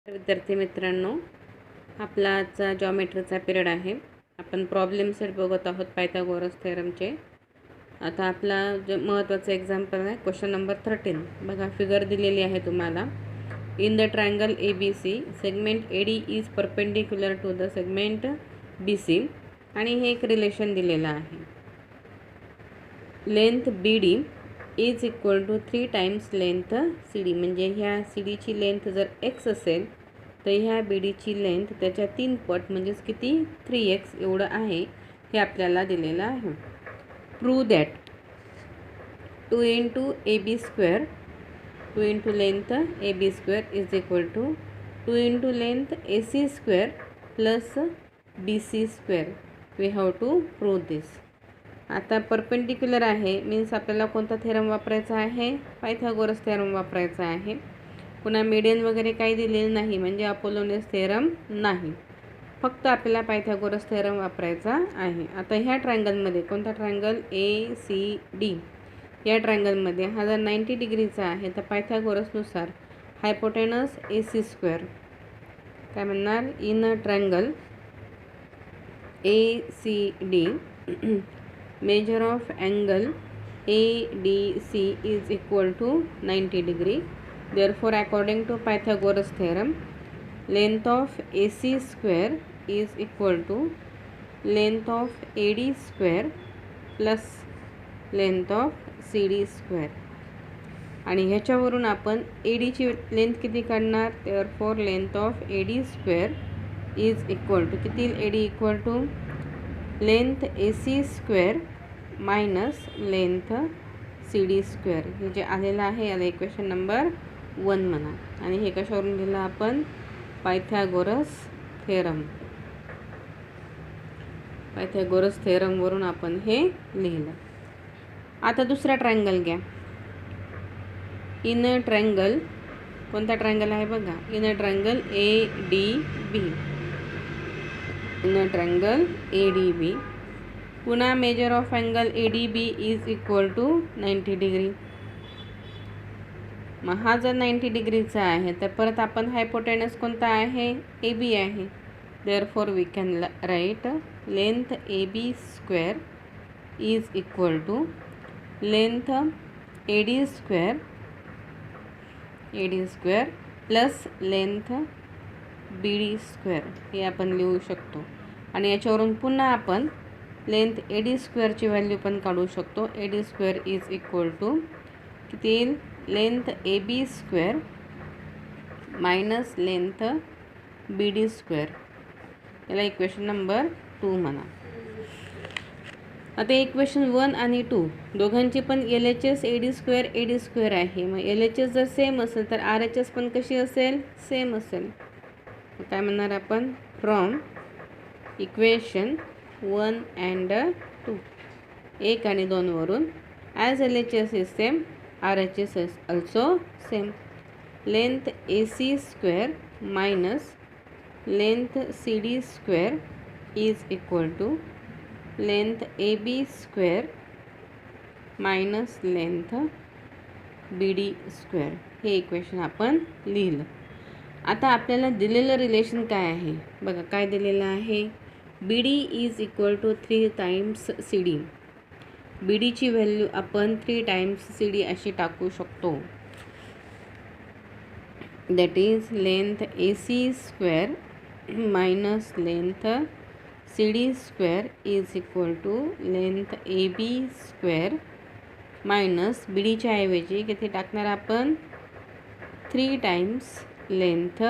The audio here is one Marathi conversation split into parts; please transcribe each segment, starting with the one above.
विद्यार्थी मित्रांनो, आपला आजचा जॉमेट्रीचा पिरियड आहे. आपण प्रॉब्लेम सेट बघत आहोत पायथागोरस थेरमचे. आता आपला जो महत्त्वाचा एक्झाम्पल आहे क्वेश्चन नंबर 13. बघा, फिगर दिलेली आहे तुम्हाला. In the triangle ABC segment AD is perpendicular to the segment BC आणि हे एक रिलेशन दिलेलं आहे. Length BD is equal to 3 times length CD. म्हणजे ह्या CDची लेंथ जर x असेल तर ह्या BDची लेंथ त्याच्या 3 पट म्हणजेच किती 3x एवढं आहे हे आपल्याला दिलेलं आहे. Prove that 2 into AB square 2 into length AB square is equal to 2 into length AC square plus BC square. We have to prove this. आता परपेंडिक्युलर आहे मीन्स आपल्याला कोणता थेरम वापरायचा आहे? पायथागोरस थेरम वापरायचा आहे. पुन्हा मीडियन वगैरे काही दिलेलं नाही म्हणजे अपोलोनियस थेरम नाही, फक्त आपल्याला पायथागोरस थेरम वापरायचा आहे. आता ह्या ट्रायंगलमध्ये कोणता ट्रायंगल ACD या ट्रायंगलमध्ये हा जर 90 डिग्रीचा आहे तर पायथागोरसनुसार हायपोटेनस AC स्क्वेअर काय म्हणणार? In a triangle ACD measure of angle ADC is equal to 90 degree. Therefore, according to Pythagoras theorem, length of AC square is equal to length of AD square plus length of CD square. आणि ह्याच्यावरून आपण ADची लेंथ किती काढणार? Therefore, length of AD square is equal to किती? AD equal to length AC square minus length CD square. हे जे आलेलं आहे याला इक्वेशन नंबर 1 म्हणा. आणि हे कशावरून लिहिलं आपण? Pythagoras theorem. पायथागोरस थेरमवरून आपण हे लिहिलं. आता दुसरा ट्रायंगल घ्या. इन अ ट्रायंगल कोणता ट्रायंगल आहे बघा? In a triangle ADB. In a triangle ADB. पुन्हा measure of angle ADB is equal to 90 degree. मग हा जर 90 डिग्रीचा आहे तर परत आपण हायपोटेनस कोणता आहे? AB आहे. Therefore we can write length AB square is equal to length AD square plus length BD square हे आपण लिहू शकतो. आणि याच्यावरून पुन्हा आपण लेंथ AD स्क्वेअरची व्हॅल्यू पण काढू शकतो. AD square is equal to किती येईल? Length AB square minus length BD square. याला इक्वेशन नंबर 2 म्हणा. आता इक्वेशन 1 आणि 2 दोघांची पण LHS AD स्क्वेअर आहे. मग LHS जर सेम असेल तर RHS पण कशी असेल? सेम असेल. काय म्हणणार आपण? फ्रॉम इक्वेशन 1 अँड 2 1 आणि 2 वरून as LHS is same RHS is also same. Length AC square minus length CD square is equal to length AB square minus length BD square. हे इक्वेशन आपण लिहिलं. आता आपल्याला दिलेलं रिलेशन काय आहे बघा? काय दिलेलं आहे? BD is equal to 3 times CD. BDची व्हॅल्यू आपण 3 टाइम्स CD अशी टाकू शकतो. That is length AC square minus length CD square is equal to length AB square minus BDच्या ऐवजी किती टाकणार आपण? 3 टाइम्स लेंथ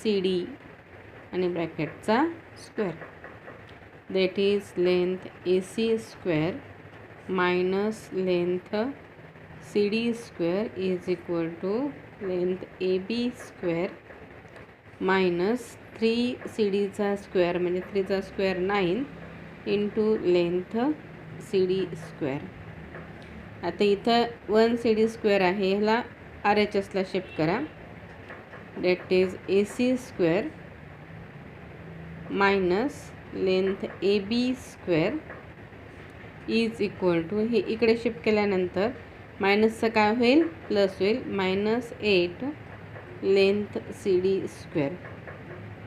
CD आणि ब्रॅकेटचा square. That is length AC square minus length CD square is equal to length AB square minus 3 CDचा स्क्वेअर म्हणजे 3चा square 9 into length CD square. आता इथं 1 CD स्क्वेअर आहे, ह्याला RHSला शिफ्ट करा. That is AC square minus length AB square is equal to हे इकडे शिफ्ट केल्यानंतर मायनसचं काय होईल? प्लस होईल. -8 लेंथ सी डी स्क्वेअर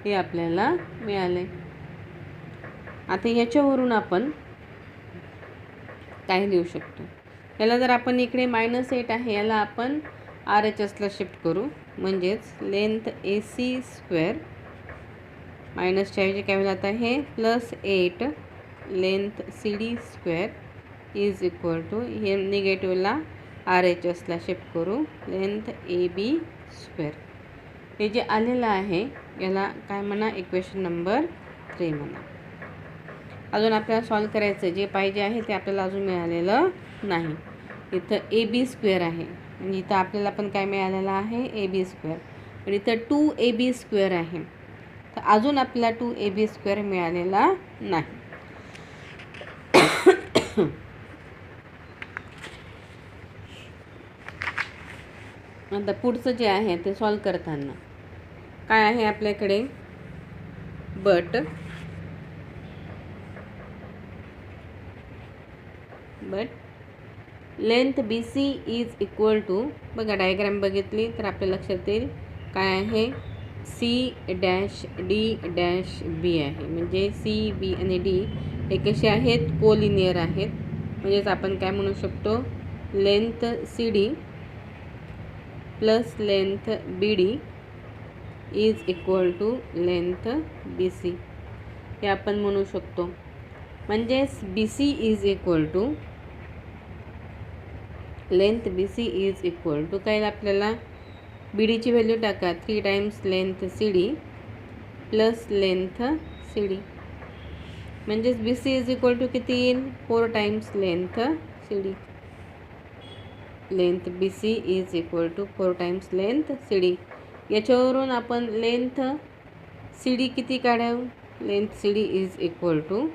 हे आपल्याला मिळाले. आता ह्याच्यावरून आपण काय लिहू शकतो, याला जर आपण इकडे -8 आहे याला आपण RHSला शिफ्ट करू, म्हणजेच लेंथ AC स्क्वेअर मायनसच्या ऐवजी काय होईल आता हे +8 length CD square is equal to हे निगेटिव्हला RHSला शिफ्ट करू लेंथ AB स्क्वेअर. हे जे आलेलं आहे याला काय म्हणा, इक्वेशन नंबर 3 म्हणा. अजून आपल्याला सॉल्व करायचं जे पाहिजे आहे ते आपल्याला अजून मिळालेलं नाही. इथं AB स्क्वेअर आहे आणि इथं आपल्याला पण काय मिळालेलं आहे AB स्क्वेअर, आणि इथं 2AB स्क्वेअर आहे. तर अजून आपल्याला 2AB स्क्वेअर मिळालेला नाही. आता पुढचं जे आहे ते सॉल्व करताना काय आहे आपल्याकडे, but length BC is equal to, बघा डायग्राम बघितली तर आपल्या लक्षात येईल काय आहे, C'D'B आहे. म्हणजे C, B आणि D हे कसे आहेत, कोलिनियर आहेत. म्हणजेच आपण काय म्हणू शकतो, length CD plus length BD is equal to length BC हे आपण म्हणू शकतो. म्हणजेच BC is equal to length BC is equal to काय, आपल्याला BDची व्हॅल्यू टाका 3 times length CD plus length CD. म्हणजेच BC इज इक्वल टू किती येईल, 4 times length CD. Length BC is equal to 4 times length CD. याच्यावरून आपण लेंथ CD किती काढावं, length CD is equal to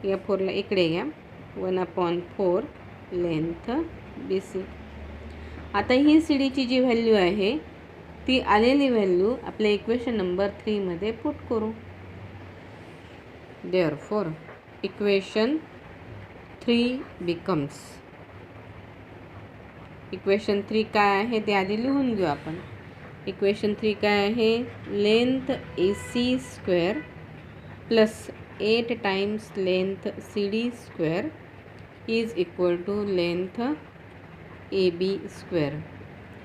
या 4ला इकडे घ्या 1/4 लेंथ BC. आता ही CDची जी व्हॅल्यू आहे ती आलेली व्हॅल्यू आपल्या इक्वेशन नंबर 3 मध्ये पुट करू. देअरफॉर इक्वेशन 3 बिकम्स, इक्वेशन 3 काय आहे ते आधी लिहून घेऊ आपण. इक्वेशन 3 काय आहे, length AC square plus 8 times length CD square is equal to length AB square.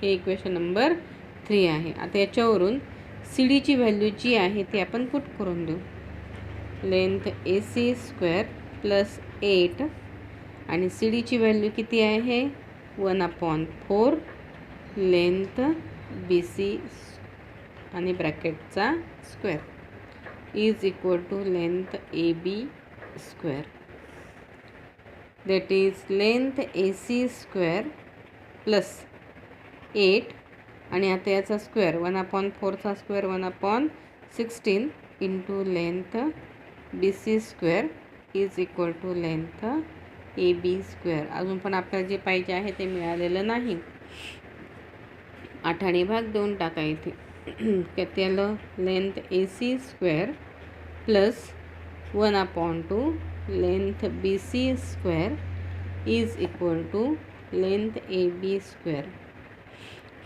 हे इक्वेशन नंबर 3 आहे. आता याच्यावरून CDची व्हॅल्यू जी आहे ती आपण पुट करून देऊ. लेंथ AC स्क्वेअर प्लस 8 आणि CDची व्हॅल्यू किती आहे, 1/4 लेंथ BC आणि ब्रॅकेटचा square is equal to length AB square. That is length AC square plus 8 आणि आता याचा स्क्वेअर 1/4चा square 1/16 into length BC square is equal to length AB square. अजून पण आपल्याला जे पाहिजे आहे ते मिळालेलं नाही. 8 भाग 2 टाका इथे. किती आलं, length AC square plus 1/2 length BC square is equal to length AB square.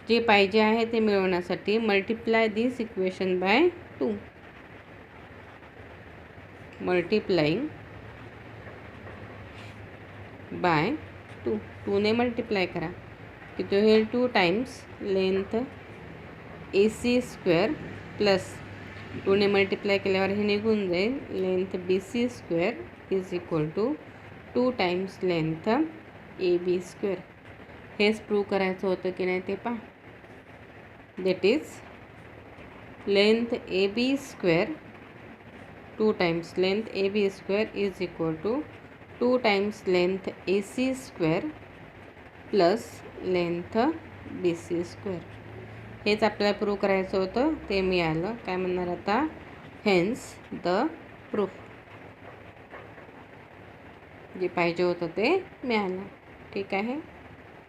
जे पाहिजे आहे ते मिळवण्यासाठी multiply this equation by 2. Multiplying by 2, 2ने मल्टिप्लाय करा किती होईल, 2 times length AC square plus 2ने मल्टिप्लाय केल्यावर हे निघून जाईल length BC square is equal to 2 times length AB square. हेच प्रूव्ह करायचं होतं की नाही ते पहा. That is length AB square 2 times length AB square is equal to 2 times length AC square plus length BC square. हेच आपल्याला प्रूव्ह करायचं होतं ते मिळालं. काय म्हणणार आता, हेन्स द प्रूफ. जे पाहिजे होतं ते मिळालं. ठीक आहे.